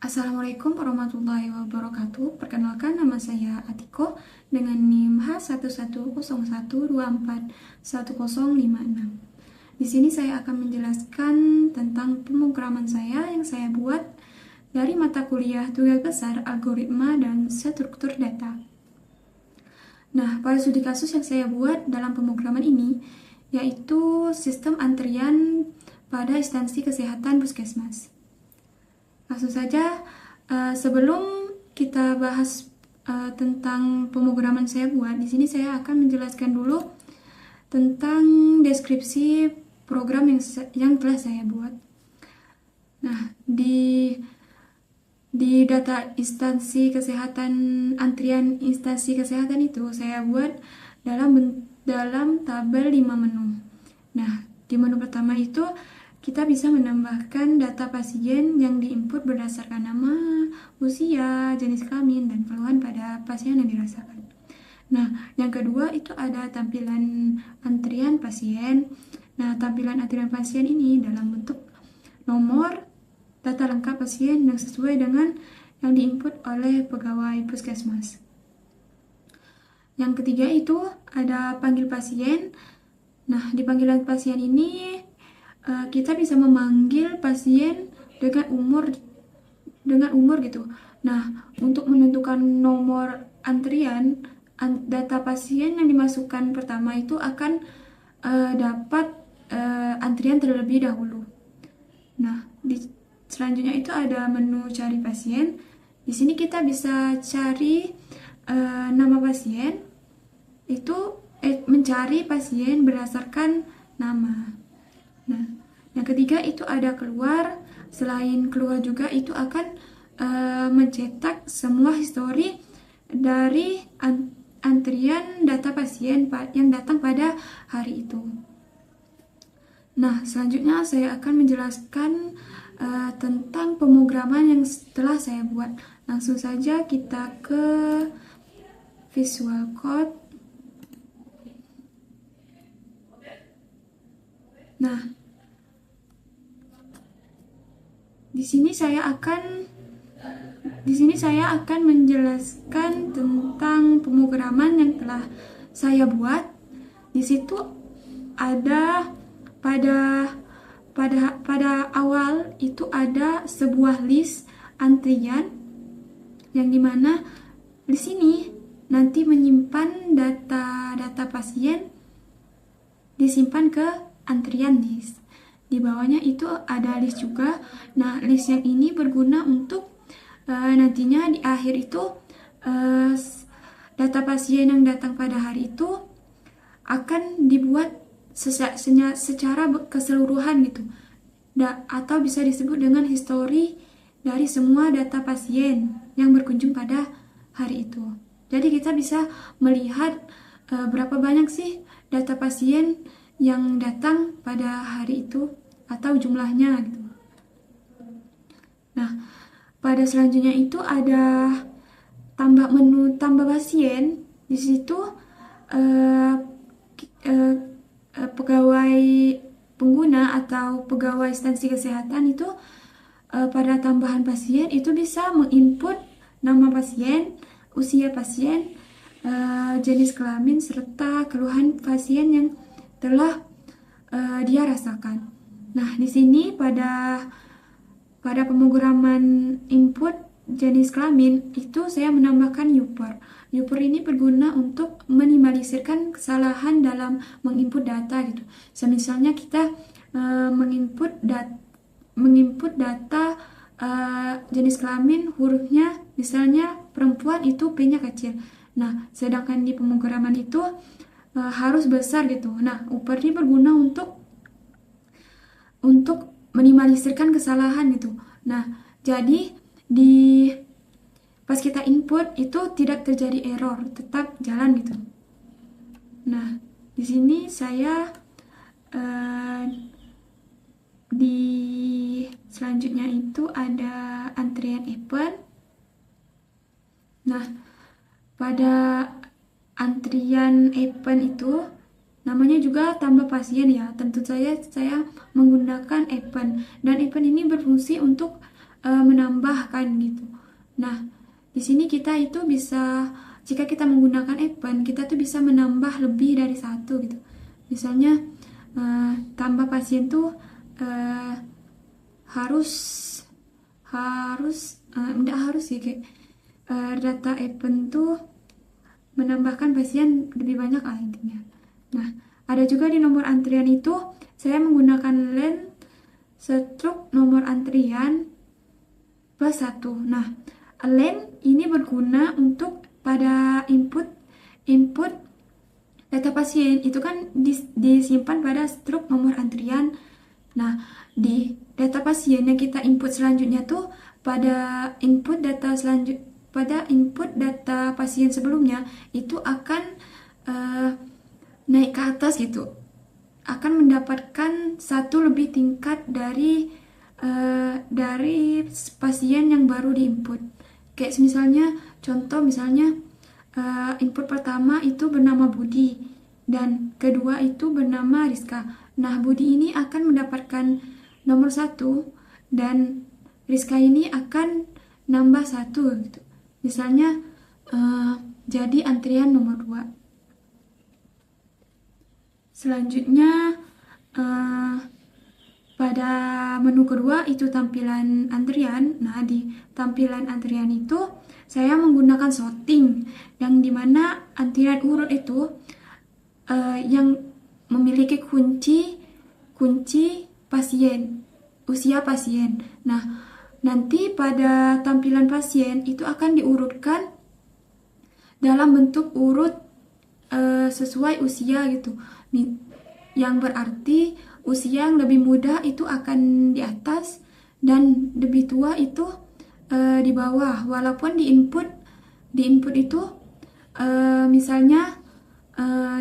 Assalamualaikum warahmatullahi wabarakatuh. Perkenalkan, nama saya Atiko dengan NIM H1101241056. Di sini saya akan menjelaskan tentang pemrograman saya yang saya buat dari mata kuliah tugas besar algoritma dan struktur data. Nah, pada studi kasus yang saya buat dalam pemrograman ini yaitu sistem antrian pada instansi kesehatan puskesmas. Langsung saja, sebelum kita bahas tentang pemrograman saya buat, di sini saya akan menjelaskan dulu tentang deskripsi program yang telah saya buat. Nah, di data instansi kesehatan, antrian instansi kesehatan itu saya buat dalam tabel 5 menu. Nah, di menu pertama itu kita bisa menambahkan data pasien yang diinput berdasarkan nama, usia, jenis kelamin, dan keluhan pada pasien yang dirasakan. Nah, yang kedua itu ada tampilan antrian pasien. Nah, tampilan antrian pasien ini dalam bentuk nomor, data lengkap pasien yang sesuai dengan yang diinput oleh pegawai puskesmas. Yang ketiga itu ada panggil pasien. Nah, di panggilan pasien ini kita bisa memanggil pasien dengan umur gitu. Nah, untuk menentukan nomor antrian, data pasien yang dimasukkan pertama itu akan dapat antrian terlebih dahulu. Nah, selanjutnya itu ada menu cari pasien. Di sini kita bisa cari nama pasien, itu mencari pasien berdasarkan nama. Nah, yang ketiga itu ada keluar. Selain keluar juga itu akan mencetak semua histori dari antrian data pasien yang datang pada hari itu. Nah, selanjutnya saya akan menjelaskan tentang pemrograman yang telah saya buat. Langsung saja kita ke Visual Code. Nah, di sini saya akan menjelaskan tentang pemrograman yang telah saya buat. Di situ ada pada awal itu ada sebuah list antrian yang dimana di sini nanti menyimpan data pasien disimpan ke antrian list. Di bawahnya itu ada list juga. Nah, list yang ini berguna untuk nantinya di akhir itu data pasien yang datang pada hari itu akan dibuat secara keseluruhan gitu. Atau bisa disebut dengan histori dari semua data pasien yang berkunjung pada hari itu. Jadi kita bisa melihat berapa banyak sih data pasien yang datang pada hari itu atau jumlahnya gitu. Nah, pada selanjutnya itu ada menu tambah pasien. Di situ pegawai pengguna atau pegawai instansi kesehatan itu pada tambahan pasien itu bisa menginput nama pasien, usia pasien, jenis kelamin serta keluhan pasien yang telah dia rasakan. Nah, di sini pada pemrograman input jenis kelamin itu saya menambahkan UPER. UPER ini berguna untuk minimalisirkan kesalahan dalam menginput data gitu. Misalnya kita menginput data jenis kelamin hurufnya misalnya perempuan itu P-nya kecil. Nah, sedangkan di pemrograman itu harus besar gitu. Nah, UPER ini berguna untuk minimalisirkan kesalahan gitu. Nah, jadi pas kita input itu tidak terjadi error, tetap jalan gitu. Nah, di sini saya di selanjutnya itu ada antrian event. Nah, pada antrian event itu namanya juga tambah pasien ya. Tentu saja saya menggunakan event, dan event ini berfungsi untuk menambahkan gitu. Nah, di sini kita itu bisa, jika kita menggunakan appen, kita tuh bisa menambah lebih dari satu gitu. Misalnya tambah pasien tuh harus enggak harus sih, kayak data appen tuh menambahkan pasien lebih banyak intinya. Nah, ada juga di nomor antrian itu saya menggunakan len stroke nomor antrian plus 1. Nah, len ini berguna untuk pada input data pasien itu kan disimpan pada stroke nomor antrian. Nah, di data pasien yang kita input selanjutnya tuh pada input data pasien sebelumnya itu akan naik ke atas gitu, akan mendapatkan satu lebih tingkat dari pasien yang baru diinput. Kayak misalnya contoh input pertama itu bernama Budi dan kedua itu bernama Rizka. Nah, Budi ini akan mendapatkan nomor 1 dan Rizka ini akan nambah 1 gitu. Misalnya jadi antrian nomor 2. Selanjutnya pada menu kedua itu tampilan antrian. Nah, di tampilan antrian itu saya menggunakan sorting yang dimana antrian urut itu yang memiliki kunci pasien, usia pasien. Nah, nanti pada tampilan pasien itu akan diurutkan dalam bentuk urut sesuai usia gitu. Yang berarti usia yang lebih muda itu akan di atas dan lebih tua itu di bawah. Walaupun di input itu misalnya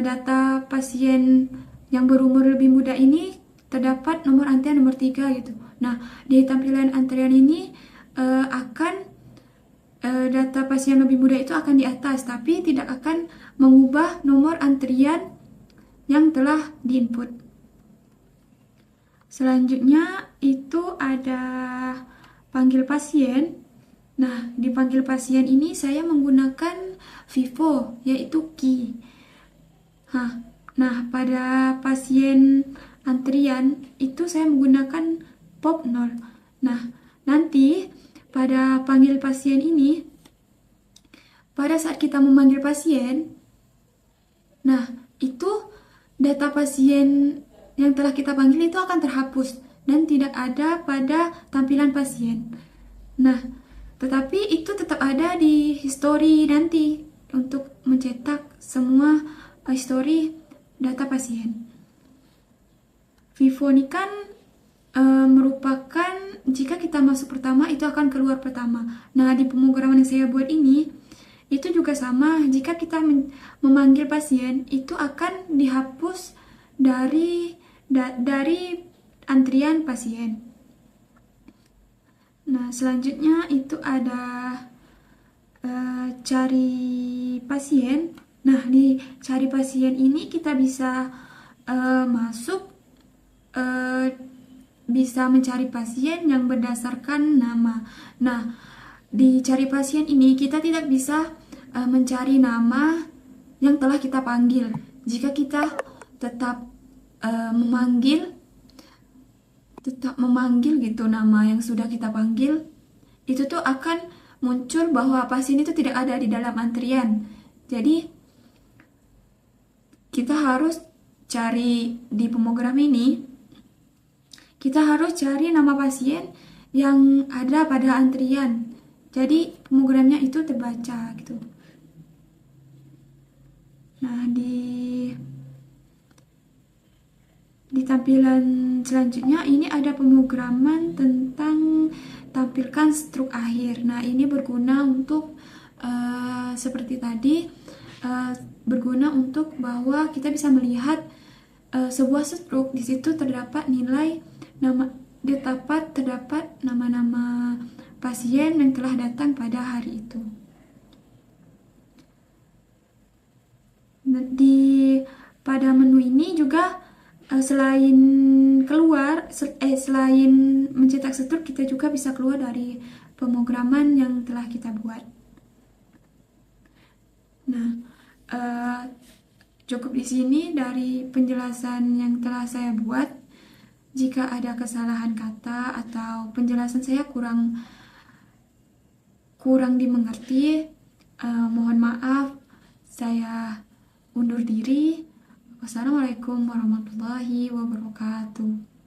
data pasien yang berumur lebih muda ini terdapat nomor antrian nomor 3 gitu. Nah, di tampilan antrian ini akan data pasien lebih muda itu akan di atas, tapi tidak akan mengubah nomor antrian yang telah diinput. Selanjutnya itu ada panggil pasien. Nah, di panggil pasien ini saya menggunakan Vivo, yaitu key. Nah, pada pasien antrian itu saya menggunakan pop 0. Nah, nanti pada panggil pasien ini, pada saat kita memanggil pasien, nah itu data pasien yang telah kita panggil itu akan terhapus dan tidak ada pada tampilan pasien. Nah, tetapi itu tetap ada di history nanti untuk mencetak semua history data pasien. Vivo ini kan merupakan jika kita masuk pertama itu akan keluar pertama. Nah, di pemrograman yang saya buat ini itu juga sama. Jika kita memanggil pasien itu akan dihapus dari antrian pasien. Nah, selanjutnya itu ada cari pasien. Nah, di cari pasien ini kita bisa bisa mencari pasien yang berdasarkan nama. Nah, di cari pasien ini kita tidak bisa mencari nama yang telah kita panggil. Jika kita tetap memanggil gitu nama yang sudah kita panggil, itu tuh akan muncul bahwa pasien itu tidak ada di dalam antrian. Jadi kita harus cari di pemrogram ini, kita harus cari nama pasien yang ada pada antrian. Jadi pemrogramnya itu terbaca gitu. Nah, di tampilan selanjutnya ini ada pemrograman tentang tampilkan struk akhir. Nah, ini berguna untuk seperti tadi, berguna untuk bahwa kita bisa melihat sebuah struk. Di situ terdapat nilai terdapat nama-nama pasien yang telah datang pada hari itu. Pada menu ini juga selain selain mencetak struktur, kita juga bisa keluar dari pemrograman yang telah kita buat. Nah, cukup di sini dari penjelasan yang telah saya buat. Jika ada kesalahan kata atau penjelasan saya kurang dimengerti, mohon maaf. Saya undur diri. Wassalamualaikum warahmatullahi wabarakatuh.